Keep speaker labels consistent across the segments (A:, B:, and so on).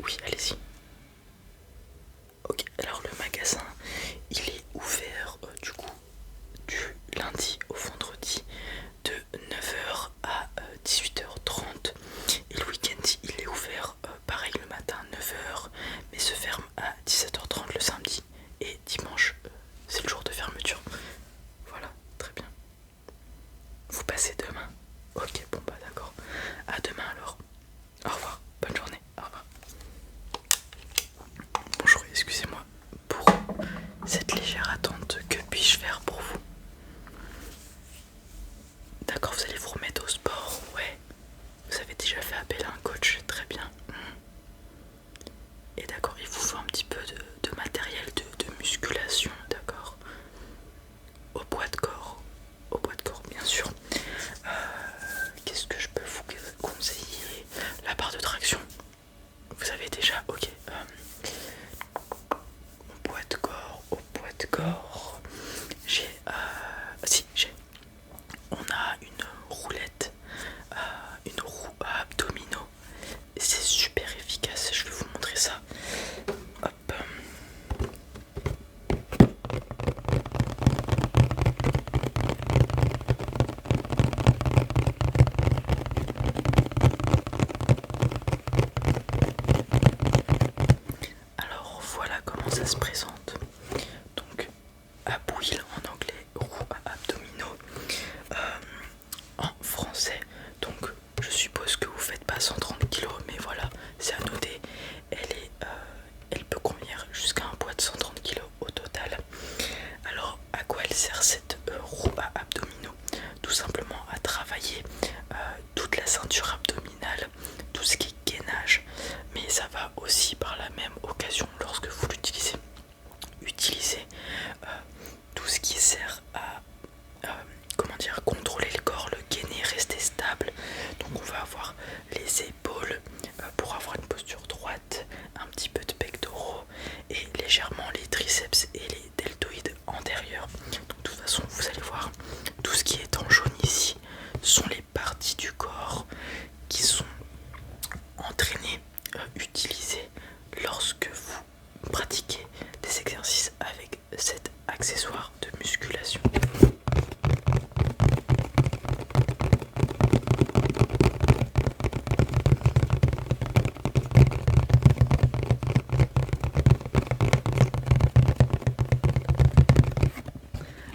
A: Oui, allez-y. Ok, alors le magasin, il est ouvert du coup du lundi au vendredi de 9h à 18h30 et le week-end il est ouvert pareil le matin 9h mais se ferme à 17h30 le samedi et dimanche c'est le jour de fermeture. Voilà, très bien. Vous passez demain? Ok, bon bah d'accord. À demain alors. Au revoir, bonne journée, au revoir. Bonjour, excusez-moi pour cette légère attente, que puis-je faire pour vous? D'accord, vous allez vous remettre au sport, ouais. Vous avez déjà fait appel à un coach, très bien. Et d'accord, il vous faut un petit peu de matériel de musculation, d'accord. Au poids de corps, bien sûr. Qu'est-ce que je peux vous conseiller? La barre de traction, vous avez déjà, ok. Au poids de corps, j'ai, on a une roulette, une roue à abdominaux. C'est super efficace, je vais vous montrer ça. Hop. Alors voilà comment ça se présente. Donc ab wheel en anglais, roue à abdominaux en français. Donc je suppose que vous faites pas 130 kg, mais voilà, c'est à noter. Elle peut convenir jusqu'à un poids de 130 kg au total. Alors à quoi elle sert cette roue à abdominaux? Tout simplement à travailler toute la ceinture abdominale, tout ce qui est gainage, mais ça va aussi par la même occasion lorsque vous l'utilisez utiliser tout ce qui sert à contrôler le corps, le gainer, rester stable. Donc on va avoir les épaules pour avoir une posture droite, un petit peu de pectoraux et légèrement les triceps et les deltoïdes antérieurs. Donc de toute façon vous allez voir, tout ce qui est en jaune ici sont les parties du corps qui sont entraînées, utilisées lorsque vous pratiquez des exercices avec cet accessoire de musculation.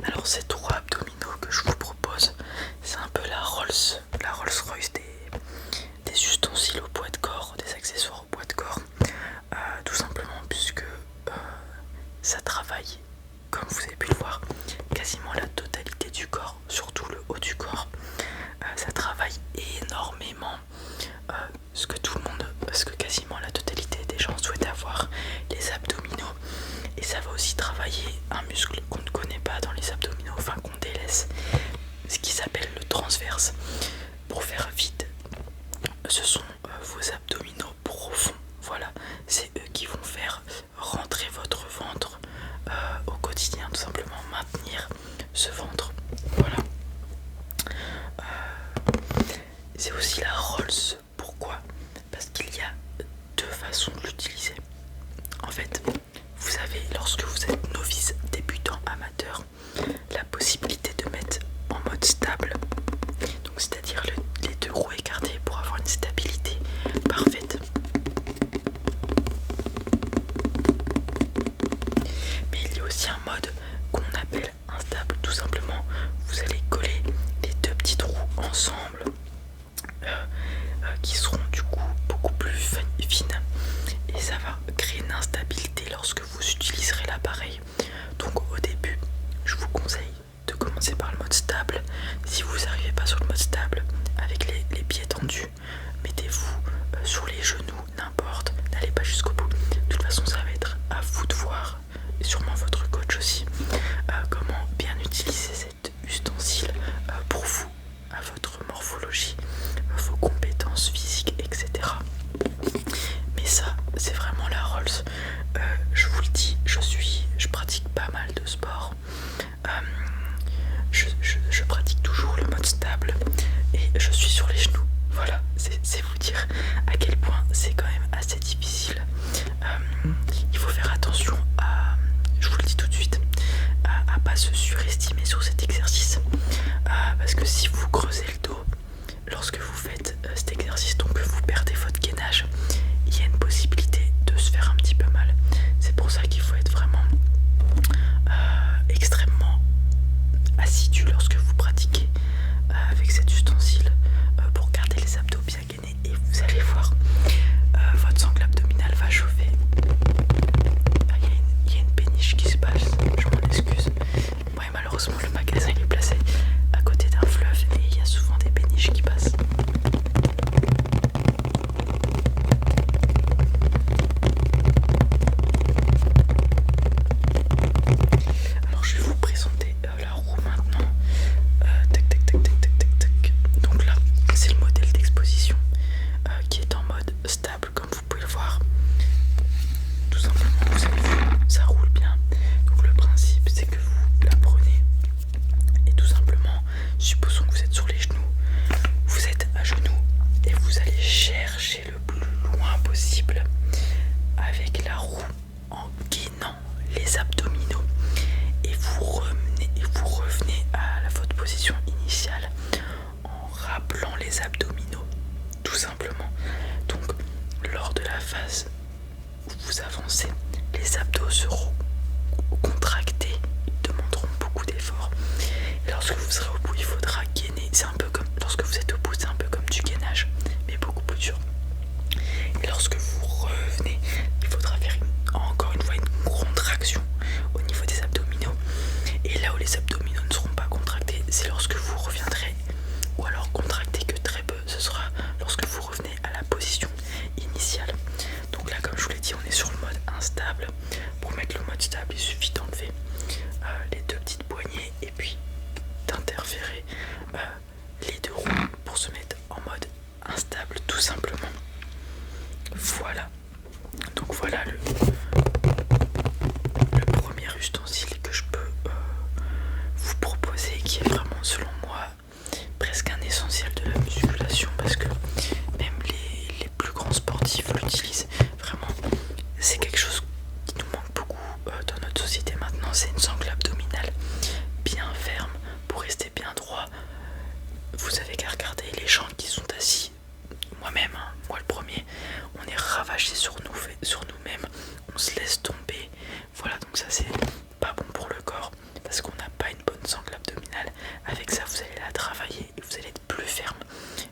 A: Alors ces trois abdominaux que je vous propose, c'est un peu la Rolls-Royce des ustensiles au poids de corps, des accessoires au poids de corps, tout simplement puisque ça travaille, comme vous avez pu le voir, quasiment la totalité du corps, surtout le haut du corps. Ça travaille énormément ce que quasiment la totalité des gens souhaitent avoir, les abdominaux. Et ça va aussi travailler un muscle qu'on ne connaît pas dans les abdominaux, enfin qu'on délaisse, ce qui s'appelle le transverse. Pour faire vite, ce sont vos abdominaux profonds. Voilà, c'est eux qui vont faire rentrer votre ventre au quotidien, tout simplement maintenir ce ventre. Voilà. C'est aussi la Rolls. Pourquoi? Parce qu'il y a deux façons de l'utiliser. En fait, vous avez, lorsque vous êtes novice, débutant, amateur, la possibilité de mettre en mode stable. Donc c'est-à-dire les deux roues écartées pour avoir une stabilité parfaite. Mais il y a aussi un mode qu'on appelle instable, tout simplement. Vous allez coller les deux petites roues ensemble, qui seront du coup beaucoup plus fines, et ça va créer une instabilité lorsque vous utiliserez l'appareil. Donc au début, je vous conseille de commencer par le mode stable. Si vous n'arrivez pas sur le mode stable avec les pieds tendus, mettez-vous sur les genoux, n'importe, n'allez pas jusqu'au bout. De toute façon, ça va être à vous de voir, et sûrement votre coach aussi, comment bien utiliser cet ustensile pour vous, à votre morphologie, vos compétences physiques, etc. Mais ça, c'est vraiment la Rolls. Je vous le dis, je pratique pas mal de sport. Je pratique toujours le mode stable et je suis sur les genoux. Voilà, c'est vous dire à quel point phase où vous avancez, les abdos seront contractés, ils demanderont beaucoup d'efforts. Et lorsque vous serez au bout, il faudra gainer. C'est un peu comme lorsque vous êtes au bout, c'est un peu comme du gainage, mais beaucoup plus dur. Et lorsque vous revenez, il faudra faire encore une fois une contraction au niveau des abdominaux. Et là où les abdominaux ne seront pas contractés, c'est lorsque vous reviendrez, ou alors contractés que très peu, ce sera lorsque vous revenez à la position initiale. Donc là, comme je vous l'ai dit, on est sur le mode instable. Pour mettre le mode stable, il suffit d'enlever les deux petites poignées et puis d'interférer les deux roues pour se mettre en mode instable tout simplement. Voilà, donc voilà le premier ustensile que je peux vous proposer, qui est vraiment selon moi presque un essentiel de la musculation, parce que même les plus grands sportifs l'utilisent. Vraiment, c'est quelque chose qui nous manque beaucoup dans notre société maintenant. C'est une sangle abdominale bien ferme pour rester bien droit. Vous avez qu'à regarder les gens qui sont assis, moi-même, hein, moi le premier, on est ravagé sur nous-mêmes, on se laisse tomber. Voilà, donc ça c'est pas bon pour le corps parce qu'on n'a pas une bonne sangle abdominale. Avec ça, vous allez la travailler et vous allez être plus ferme,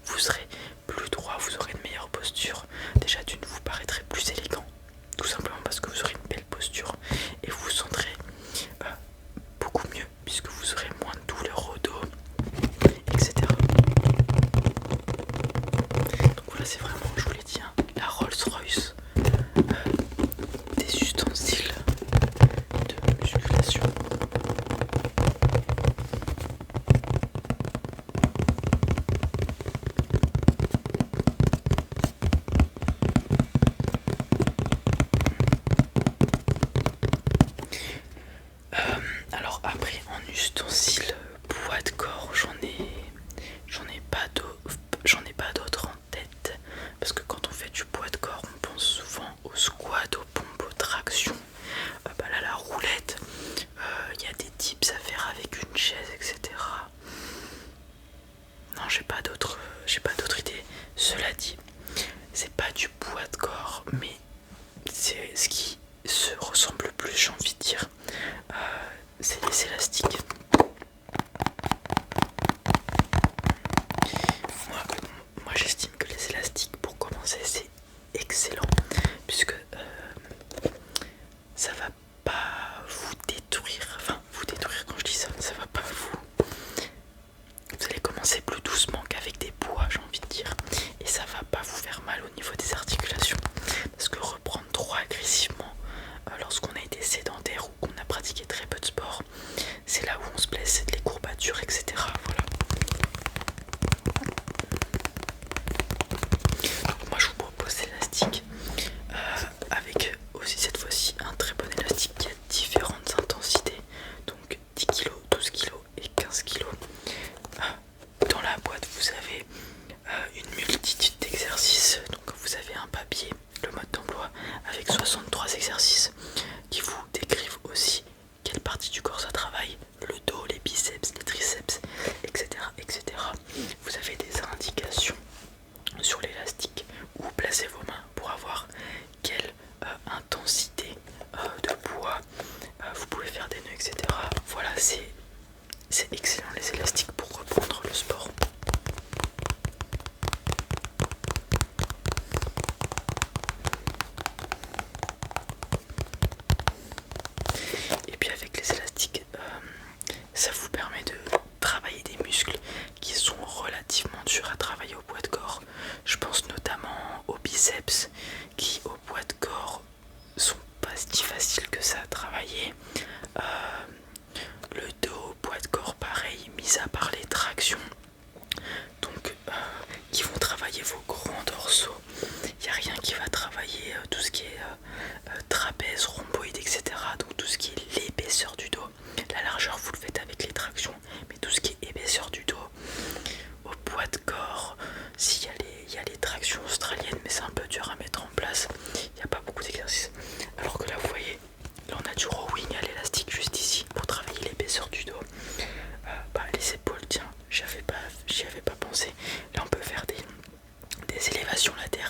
A: vous serez plus droit, vous aurez une meilleure posture. Déjà d'une, vous paraîtrez plus élégant, tout simplement parce que vous aurez une belle posture et vous vous sentirez beaucoup mieux puisque vous aurez moins de douleurs au dos, etc. Donc voilà, c'est vraiment, je vous l'ai dit, hein, la Rolls-Royce des ustensiles de musculation. Alors après, en ustensiles poids de corps, j'en ai pas d'autres en tête, parce que quand on fait du poids de corps, on pense souvent au squat, aux pompes, aux tractions. Là, la roulette, il y a des tips à faire avec une chaise, etc. Non, j'ai pas d'autres idées. Cela dit, c'est pas du poids de corps, mais c'est ce qui se ressemble le plus, j'ai envie de dire. C'est les élastiques. Moi j'estime que les élastiques, pour commencer, c'est excellent, puisque ça va pas vous détruire. Enfin, vous détruire, quand je dis ça, ça va pas vous allez commencer plus doucement qu'avec des poids, j'ai envie de dire, et ça va pas vous faire mal au niveau des articulations, parce que reprendre trop agressivement lorsqu'on a été sédentaire ou qu'on a pratiqué très peu de sport, c'est là où on se blesse, c'est les courbatures, etc. Voilà. Donc moi je vous propose l'élastique avec aussi cette fois-ci un très bon élastique qui a différentes intensités, donc 10 kg, 12 kg et 15 kg. Dans la boîte vous avez une multitude d'exercices, donc vous avez un papier, le mode d'emploi, avec 63 exercices qui vous décrivent aussi quelle partie du corps ça travaille, le dos, les biceps, les triceps, etc. etc. Vous avez des indications sur l'élastique où vous placez vos mains pour avoir quelle intensité de poids vous pouvez faire des nœuds, etc. Voilà, c'est excellent les élastiques pour reprendre le sport. Et puis avec les élastiques, ça vous permet de travailler des muscles qui sont relativement durs à travailler au poids de corps. Je pense notamment aux biceps qui au poids de corps sont pas si faciles que ça à travailler. Le dos, poids de corps pareil, mis à part les tractions, donc qui vont travailler vos grands dorsaux. Il n'y a rien qui va travailler tout ce qui est trapèze, rhomboïde, etc. Donc tout ce qui est l'épaisseur du dos. La largeur vous le faites avec les tractions, mais tout ce qui est épaisseur du dos, au poids de corps, s'il y a les tractions australiennes, mais c'est un peu dur à mettre en place, il n'y a pas beaucoup d'exercices. Alors que là vous voyez, là on a du rowing à l'élastique juste ici pour travailler l'épaisseur du dos. Les épaules, tiens, j'y avais pas pensé. Là on peut faire des élévations latérales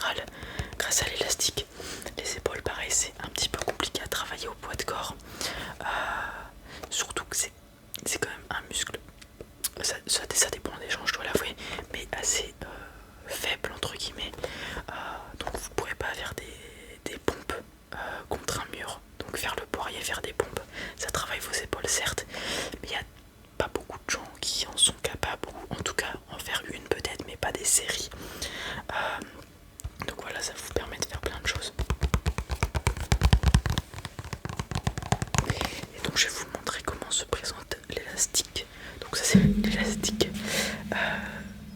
A: c'est l'élastique.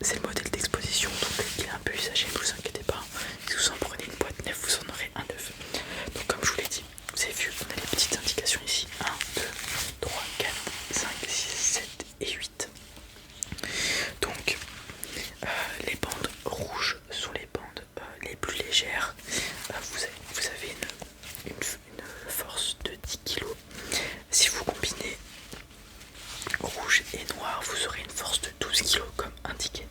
A: C'est le modèle d'exposition, donc il est un peu usagé, ne vous inquiétez pas. Si vous en prenez une boîte neuve, vous en aurez un neuf. Donc comme je vous l'ai dit, vous avez vu, on a les petites indications ici. 1, 2, 3, 4, 5, 6, 7 et 8. Donc les bandes rouges sont les bandes les plus légères. Vous avez une force de 10 kg. Si vous combinez rouge et noir, vous aurez une force de 12 kg comme indiqué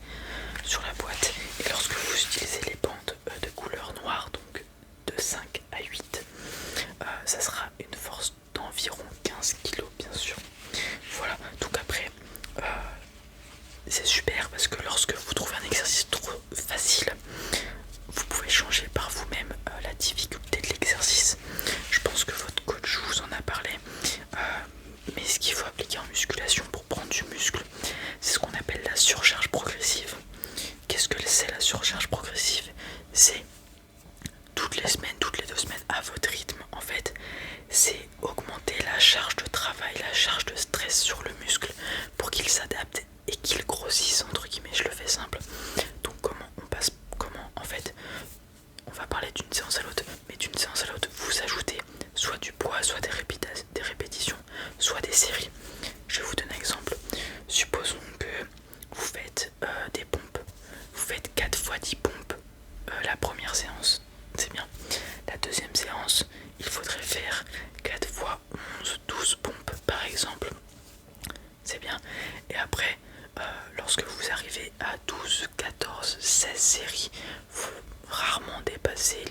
A: sur la boîte. Et lorsque vous utilisez les bandes de couleur noire, donc de 5 à 8, ça sera une force d'environ 15 kg bien sûr. Voilà, donc après c'est super parce que lorsque vous trouvez un exercice trop facile, vous pouvez changer par vous-même la difficulté de l'exercice. Je pense que votre coach vous en a parlé, mais ce qu'il faut appliquer en musculation pour prendre du muscle, c'est ce qu'on appelle la surcharge progressive. Qu'est-ce que c'est la surcharge progressive? C'est toutes les semaines, toutes les 2 semaines, à votre rythme en fait. C'est augmenter la charge de travail, la charge de stress sur le muscle pour qu'il s'adapte et qu'il grossisse, entre guillemets, je le fais simple. Donc comment en fait, on va parler d'une séance à l'autre, mais d'une séance à l'autre, vous ajoutez soit du poids, soit des répétitions, soit des séries. Je vais vous donner un exemple. Supposons que vous faites des pompes. Vous faites 4 fois 10 pompes la première séance, c'est bien. La deuxième séance, il faudrait faire 4 fois 11, 12 pompes par exemple. C'est bien. Et après, lorsque vous arrivez à 12, 14, 16 séries, vous rarement dépassez